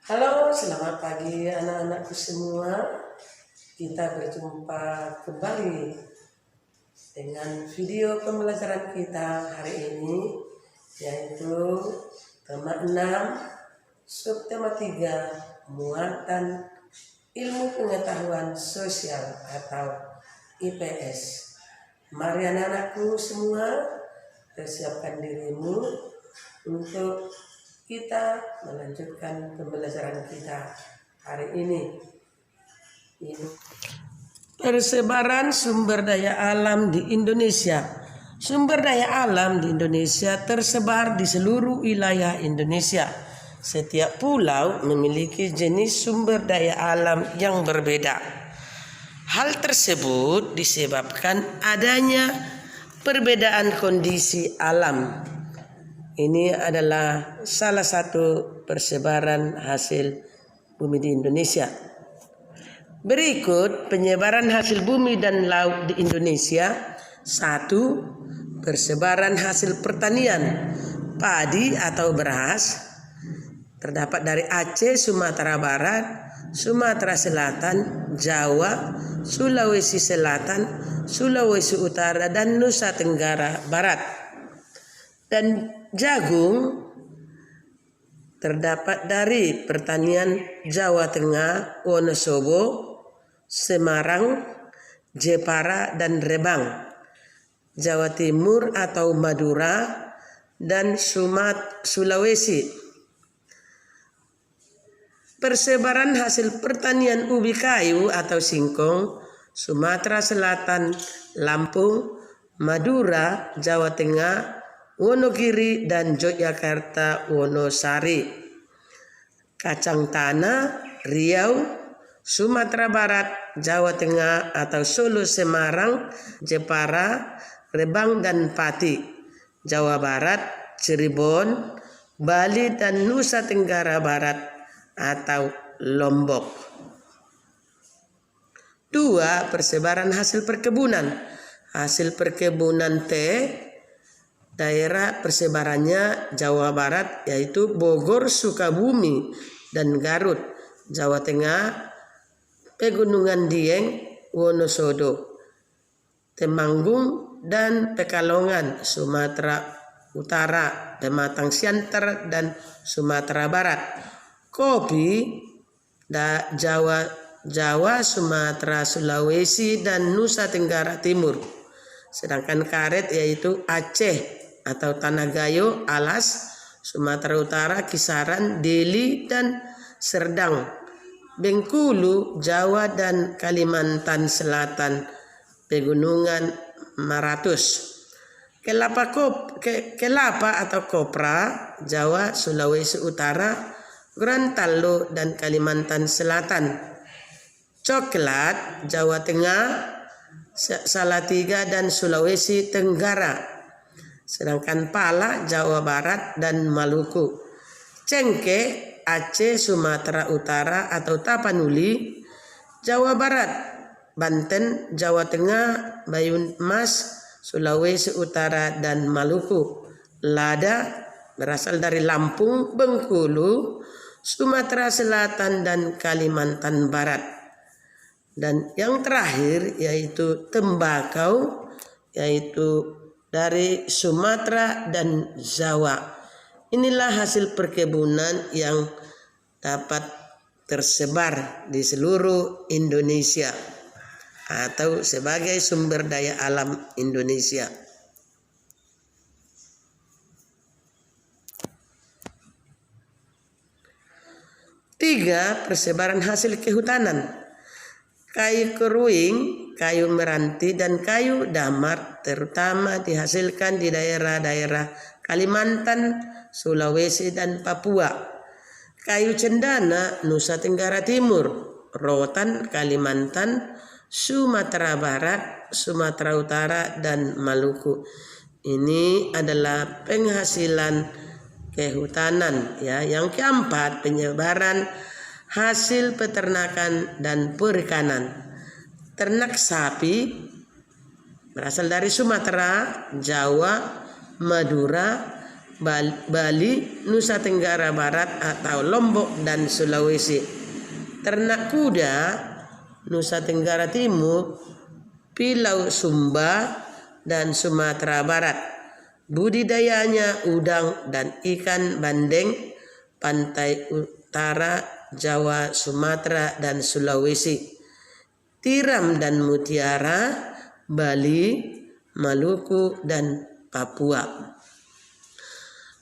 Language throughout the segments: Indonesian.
Halo, selamat pagi anak-anakku semua. Kita berjumpa kembali dengan video pembelajaran kita hari ini, yaitu tema 6, subtema 3, muatan ilmu pengetahuan sosial atau IPS. Mari anak-anakku semua, persiapkan dirimu untuk kita melanjutkan pembelajaran kita hari ini. Persebaran sumber daya alam di Indonesia. Sumber daya alam di Indonesia tersebar di seluruh wilayah Indonesia. Setiap pulau memiliki jenis sumber daya alam yang berbeda. Hal tersebut disebabkan adanya perbedaan kondisi alam. Ini adalah salah satu persebaran hasil bumi di Indonesia. Berikut penyebaran hasil bumi dan laut di Indonesia. 1. Persebaran hasil pertanian. Padi atau beras terdapat dari Aceh, Sumatera Barat, Sumatera Selatan, Jawa, Sulawesi Selatan, Sulawesi Utara, dan Nusa Tenggara Barat. Dan jagung terdapat dari pertanian Jawa Tengah, Wonosobo, Semarang, Jepara, dan Rembang, Jawa Timur atau Madura, dan Sulawesi. Persebaran hasil pertanian ubi kayu atau singkong, Sumatera Selatan, Lampung, Madura, Jawa Tengah, Wonogiri, dan Yogyakarta, Wonosari. Kacang tanah, Riau, Sumatera Barat, Jawa Tengah atau Solo, Semarang, Jepara, Rembang, dan Pati, Jawa Barat, Cirebon, Bali, dan Nusa Tenggara Barat atau Lombok. 2. Persebaran hasil perkebunan. Hasil perkebunan teh, daerah persebarannya Jawa Barat yaitu Bogor, Sukabumi, dan Garut. Jawa Tengah, Pegunungan Dieng, Wonosobo, Temanggung, dan Pekalongan. Sumatera Utara, Pematang Siantar, dan Sumatera Barat. Kopi, Jawa, Sumatera, Sulawesi, dan Nusa Tenggara Timur. Sedangkan karet yaitu Aceh atau Tanah Gayo, Alas, Sumatera Utara, Kisaran, Deli, dan Serdang. Bengkulu, Jawa, dan Kalimantan Selatan, Pegunungan Maratus. Kelapa atau kopra, Jawa, Sulawesi Utara, Gorontalo, dan Kalimantan Selatan. Coklat, Jawa Tengah, Salatiga, dan Sulawesi Tenggara. Sedangkan pala, Jawa Barat dan Maluku. Cengkeh, Aceh, Sumatera Utara atau Tapanuli, Jawa Barat, Banten, Jawa Tengah, Banyumas, Sulawesi Utara, dan Maluku. Lada berasal dari Lampung, Bengkulu, Sumatera Selatan, dan Kalimantan Barat. Dan yang terakhir yaitu tembakau, yaitu dari Sumatera dan Jawa. Inilah hasil perkebunan yang dapat tersebar di seluruh Indonesia atau sebagai sumber daya alam Indonesia. 3. Persebaran hasil kehutanan. Kayu keruing, kayu meranti, dan kayu damar terutama dihasilkan di daerah-daerah Kalimantan, Sulawesi, dan Papua. Kayu cendana, Nusa Tenggara Timur, rotan, Kalimantan, Sumatera Barat, Sumatera Utara, dan Maluku. Ini adalah penghasilan kehutanan. Yang keempat, penyebaran hasil peternakan dan perikanan. Ternak sapi berasal dari Sumatera, Jawa, Madura, Bali, Nusa Tenggara Barat atau Lombok dan Sulawesi. Ternak kuda Nusa Tenggara Timur, Pulau Sumba dan Sumatera Barat. Budidayanya udang dan ikan bandeng, pantai utara Jawa, Sumatera dan Sulawesi. Tiram dan mutiara Bali, Maluku dan Papua.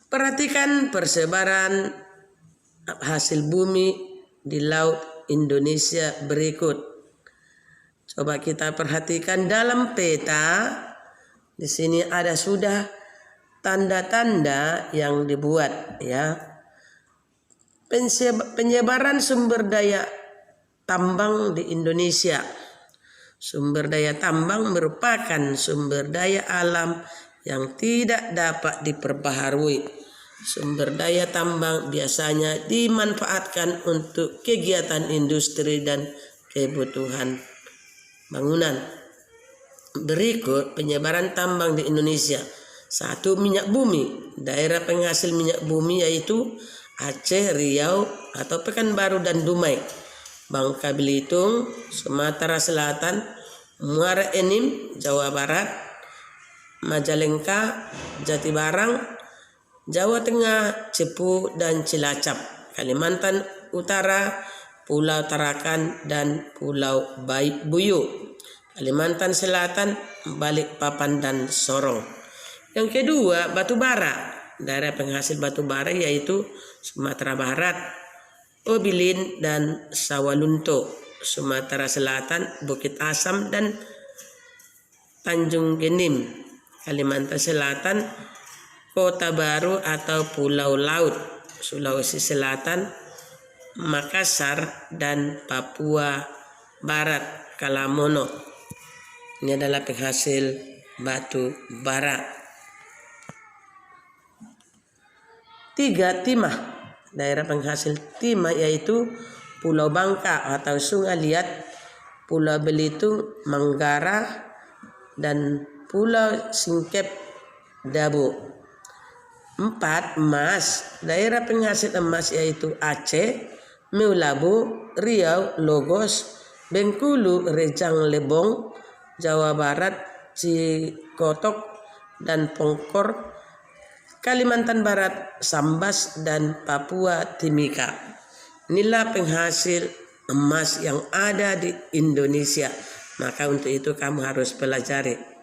Perhatikan persebaran hasil bumi di laut Indonesia berikut. Coba kita perhatikan dalam peta. Di sini ada sudah tanda-tanda yang dibuat ya. Penyebaran sumber daya tambang di Indonesia. Sumber daya tambang merupakan sumber daya alam yang tidak dapat diperbaharui. Sumber daya tambang biasanya dimanfaatkan untuk kegiatan industri dan kebutuhan bangunan. Berikut penyebaran tambang di Indonesia. 1. Minyak bumi. Daerah penghasil minyak bumi yaitu Aceh, Riau atau Pekanbaru dan Dumai, Bangka Belitung, Sumatera Selatan, Muara Enim, Jawa Barat, Majalengka, Jatibarang, Jawa Tengah, Cepu dan Cilacap, Kalimantan Utara, Pulau Tarakan dan Pulau Buyu, Kalimantan Selatan, Balikpapan dan Sorong. Yang kedua, batu bara. Daerah penghasil batu bara yaitu Sumatera Barat, Obilin dan Sawalunto, Sumatera Selatan, Bukit Asam dan Tanjung Genim, Kalimantan Selatan, Kota Baru atau Pulau Laut, Sulawesi Selatan, Makassar dan Papua Barat, Kalamono. Ini adalah penghasil batu bara. 3. Timah. Daerah penghasil timah yaitu Pulau Bangka atau Sungai Liat, Pulau Belitung, Manggara dan Pulau Singkep Dabu. 4. Emas. Daerah penghasil emas yaitu Aceh, Meulaboh, Riau, Logos, Bengkulu, Rejang Lebong, Jawa Barat, Cikotok dan Pongkor, Kalimantan Barat, Sambas dan Papua Timika. Inilah penghasil emas yang ada di Indonesia. Maka untuk itu kamu harus pelajari.